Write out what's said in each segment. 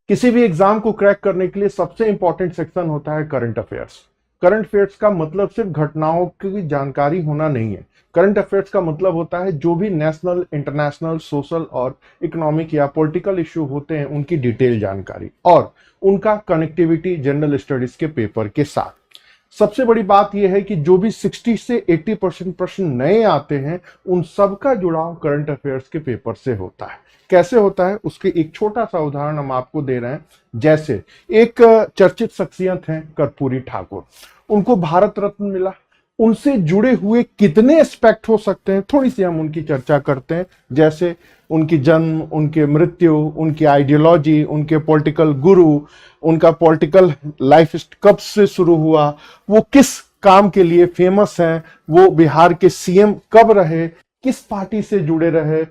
किसी भी एग्जाम को क्रैक करने के लिए सबसे इंपॉर्टेंट सेक्शन होता है करंट अफेयर्स। करंट अफेयर्स का मतलब सिर्फ घटनाओं की जानकारी होना नहीं है। करंट अफेयर्स का मतलब होता है जो भी नेशनल, इंटरनेशनल, सोशल और इकोनॉमिक या पॉलिटिकल इश्यू होते हैं उनकी डिटेल जानकारी और उनका कनेक्टिविटी जनरल स्टडीज के पेपर के साथ। सबसे बड़ी बात यह है कि जो भी 60 से 80% प्रश्न नए आते हैं उन सबका जुड़ाव करंट अफेयर्स के पेपर से होता है। कैसे होता है उसके एक छोटा सा उदाहरण हम आपको दे रहे हैं। जैसे एक चर्चित शख्सियत हैं कर्पूरी ठाकुर, उनको भारत रत्न मिला। उनसे जुड़े हुए कितने एस्पेक्ट हो सकते हैं, थोड़ी सी हम उनकी चर्चा करते हैं। जैसे उनकी जन्म, उनके मृत्यु, उनकी आइडियोलॉजी, उनके पॉलिटिकल गुरु, उनका पॉलिटिकल लाइफ कब से शुरू हुआ, वो किस काम के लिए फेमस हैं, वो बिहार के सीएम कब रहे, किस पार्टी से जुड़े रहे,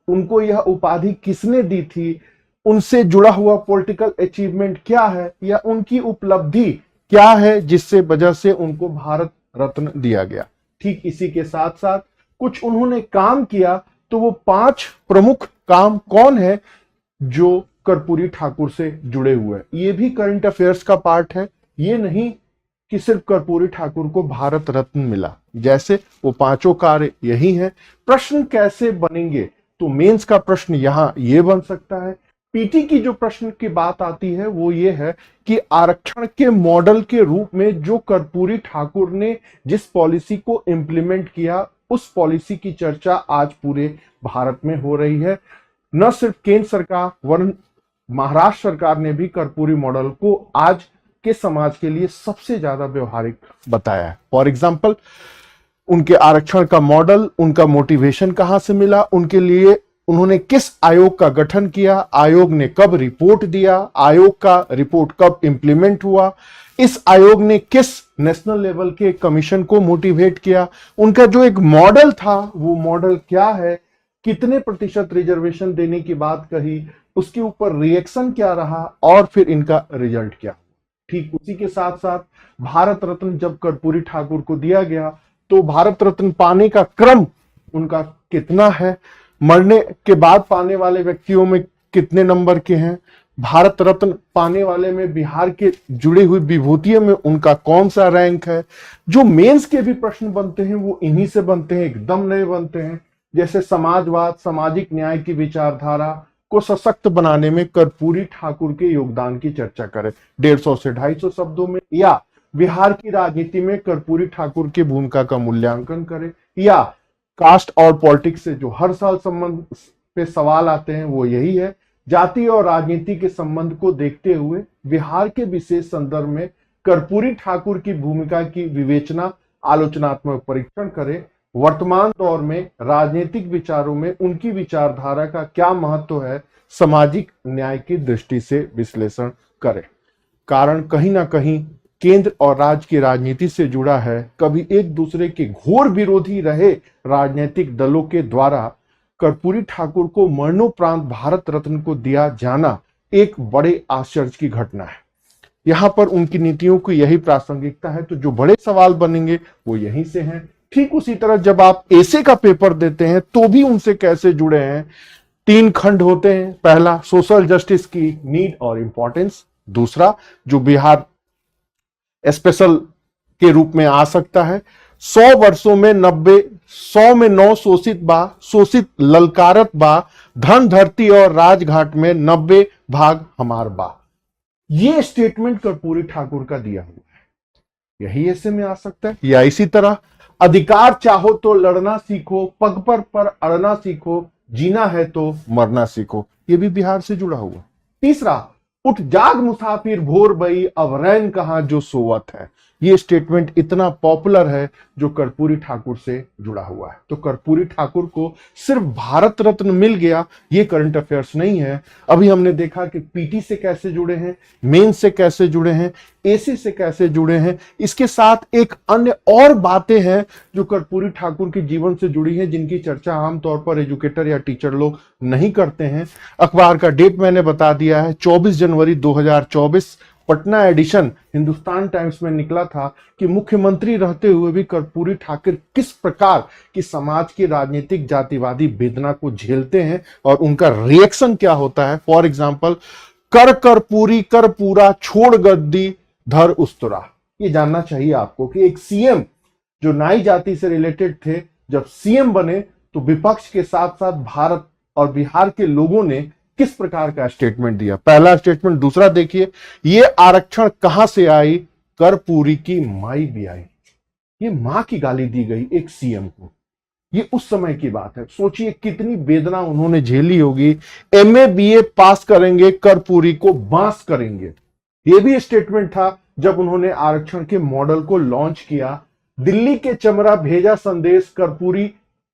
उनको यह उपाधि किसने दी थी, उनसे जुड़ा हुआ पॉलिटिकल अचीवमेंट क्या है या उनकी उपलब्धि क्या है जिससे वजह से उनको भारत रत्न दिया गया। ठीक इसी के साथ साथ कुछ उन्होंने काम किया, तो वो 5 प्रमुख काम कौन है जो कर्पूरी ठाकुर से जुड़े हुए हैं, ये भी करंट अफेयर्स का पार्ट है। ये नहीं कि सिर्फ कर्पूरी ठाकुर को भारत रत्न मिला, जैसे वो 5 कार्य यही हैं। प्रश्न कैसे बनेंगे, तो मेंस का प्रश्न यहां ये बन सकता है। पीटी की जो प्रश्न की बात आती है वो ये है कि आरक्षण के मॉडल के रूप में जो कर्पूरी ठाकुर ने जिस पॉलिसी को इंप्लीमेंट किया, उस पॉलिसी की चर्चा आज पूरे भारत में हो रही है। न सिर्फ केंद्र सरकार वरन महाराष्ट्र सरकार ने भी कर्पूरी मॉडल को आज के समाज के लिए सबसे ज्यादा व्यवहारिक बताया है। फॉर एग्जाम्पल, उनके आरक्षण का मॉडल, उनका मोटिवेशन कहां से मिला, उनके लिए उन्होंने किस आयोग का गठन किया, आयोग ने कब रिपोर्ट दिया, आयोग का रिपोर्ट कब इंप्लीमेंट हुआ, इस आयोग ने किस नेशनल लेवल के कमीशन को मोटिवेट किया, उनका जो एक मॉडल था वो मॉडल क्या है, कितने प्रतिशत रिजर्वेशन देने की बात कही, उसके ऊपर रिएक्शन क्या रहा और फिर इनका रिजल्ट क्या। ठीक उसी के साथ साथ भारत रत्न जब कर्पूरी ठाकुर को दिया गया तो भारत रत्न पाने का क्रम उनका कितना है, मरने के बाद पाने वाले व्यक्तियों में कितने नंबर के हैं, भारत रत्न पाने वाले में बिहार के जुड़ी हुई विभूतियों में उनका कौन सा रैंक है। जो मेंस के भी प्रश्न बनते हैं वो इन्हीं से बनते हैं, एकदम नए बनते हैं। जैसे समाजवाद, सामाजिक न्याय की विचारधारा को सशक्त बनाने में कर्पूरी ठाकुर के योगदान की चर्चा करें 150 से 250 शब्दों में, या बिहार की राजनीति में कर्पूरी ठाकुर की भूमिका का मूल्यांकन करें, या कास्ट और पॉलिटिक्स से जो हर साल संबंध पे सवाल आते हैं वो यही है, जाति और राजनीति के संबंध को देखते हुए बिहार के विशेष संदर्भ में कर्पूरी ठाकुर की भूमिका की विवेचना, आलोचनात्मक परीक्षण करें, वर्तमान दौर में राजनीतिक विचारों में उनकी विचारधारा का क्या महत्व है, सामाजिक न्याय की दृष्टि से विश्लेषण करें। कारण कहीं ना कहीं केंद्र और राज्य की राजनीति से जुड़ा है। कभी एक दूसरे के घोर विरोधी रहे राजनीतिक दलों के द्वारा कर्पूरी ठाकुर को मरणोपरांत भारत रत्न को दिया जाना एक बड़े आश्चर्य की घटना है। यहां पर उनकी नीतियों की यही प्रासंगिकता है, तो जो बड़े सवाल बनेंगे वो यहीं से हैं। ठीक उसी तरह जब आप एसे का पेपर देते हैं तो भी उनसे कैसे जुड़े हैं। 3 खंड होते हैं। पहला, सोशल जस्टिस की नीड और इंपॉर्टेंस। दूसरा, जो बिहार स्पेशल के रूप में आ सकता है, 100 वर्षों में 90, 100 में 9 शोषित बा, शोषित ललकारत बा, धन धरती और राजघाट में 90 भाग हमार बा। ये स्टेटमेंट कर्पूरी ठाकुर का दिया हुआ है, यही ऐसे में आ सकता है। या इसी तरह, अधिकार चाहो तो लड़ना सीखो, पग पर अड़ना सीखो, जीना है तो मरना सीखो, ये भी बिहार से जुड़ा हुआ। तीसरा, उठ जाग मुसाफिर भोर भई, अब रैन कहां जो सोवत है। ये स्टेटमेंट इतना पॉपुलर है जो कर्पूरी ठाकुर से जुड़ा हुआ है। तो कर्पूरी ठाकुर को सिर्फ भारत रत्न मिल गया ये करंट अफेयर्स नहीं है। अभी हमने देखा कि पीटी से कैसे जुड़े हैं, मेंस से कैसे जुड़े हैं, एसी से कैसे जुड़े हैं। इसके साथ एक अन्य और बातें हैं जो कर्पूरी ठाकुर के जीवन से जुड़ी हैं, जिनकी चर्चा आमतौर पर एजुकेटर या टीचर लोग नहीं करते हैं। अखबार का डेट मैंने बता दिया है, 24 जनवरी 2024 पटना एडिशन हिंदुस्तान टाइम्स में निकला था कि मुख्यमंत्री रहते हुए भी कर्पूरी ठाकुर किस प्रकार की समाज की राजनीतिक जातिवादी वेदना को झेलते हैं और उनका रिएक्शन क्या होता है। फॉर एग्जाम्पल, कर कर पूरी कर पूरा, छोड़ गद्दी धर उस्तरा। ये जानना चाहिए आपको कि एक सीएम जो नाई जाति से रिलेटेड थे, जब सीएम बने तो विपक्ष के साथ साथ भारत और बिहार के लोगों ने किस प्रकार का स्टेटमेंट दिया। पहला स्टेटमेंट। दूसरा देखिए, ये आरक्षण कहां से आई, कर्पूरी की माई भी आई। ये मां की गाली दी गई एक सीएम को। ये उस समय की बात है। सोचिए कितनी वेदना उन्होंने झेली होगी। एमए बीए पास करेंगे, कर्पूरी को बांस करेंगे। ये भी स्टेटमेंट था जब उन्होंने आरक्षण के मॉडल को लॉन्च किया। दिल्ली के चमरा भेजा संदेश, कर्पूरी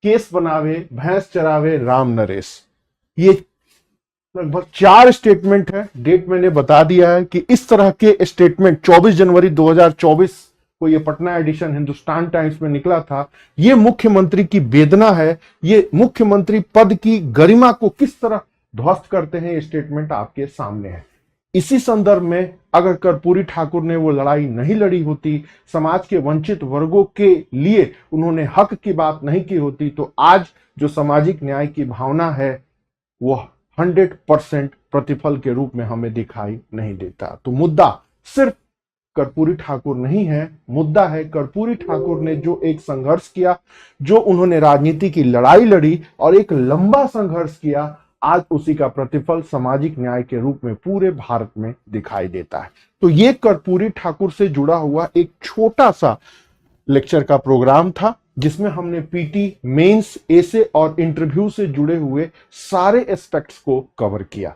केस बनावे, भैंस चरावे राम नरेश। ये लगभग 4 स्टेटमेंट है। डेट मैंने बता दिया है कि इस तरह के स्टेटमेंट 24 जनवरी 2024 को ये पटना एडिशन हिंदुस्तान टाइम्स में निकला था। ये मुख्यमंत्री की वेदना है, ये मुख्यमंत्री पद की गरिमा को किस तरह ध्वस्त करते हैं, ये स्टेटमेंट आपके सामने है। इसी संदर्भ में अगर कर्पूरी ठाकुर ने वो लड़ाई नहीं लड़ी होती, समाज के वंचित वर्गों के लिए उन्होंने हक की बात नहीं की होती, तो आज जो सामाजिक न्याय की भावना है वो 100% प्रतिफल के रूप में हमें दिखाई नहीं देता। तो मुद्दा सिर्फ कर्पूरी ठाकुर नहीं है, मुद्दा है कर्पूरी ठाकुर ने जो एक संघर्ष किया, जो उन्होंने राजनीति की लड़ाई लड़ी और एक लंबा संघर्ष किया, आज उसी का प्रतिफल सामाजिक न्याय के रूप में पूरे भारत में दिखाई देता है। तो ये कर्पूरी ठाकुर से जुड़ा हुआ एक छोटा सा लेक्चर का प्रोग्राम था, जिसमें हमने पीटी, मेंस, एसे और इंटरव्यू से जुड़े हुए सारे एस्पेक्ट्स को कवर किया।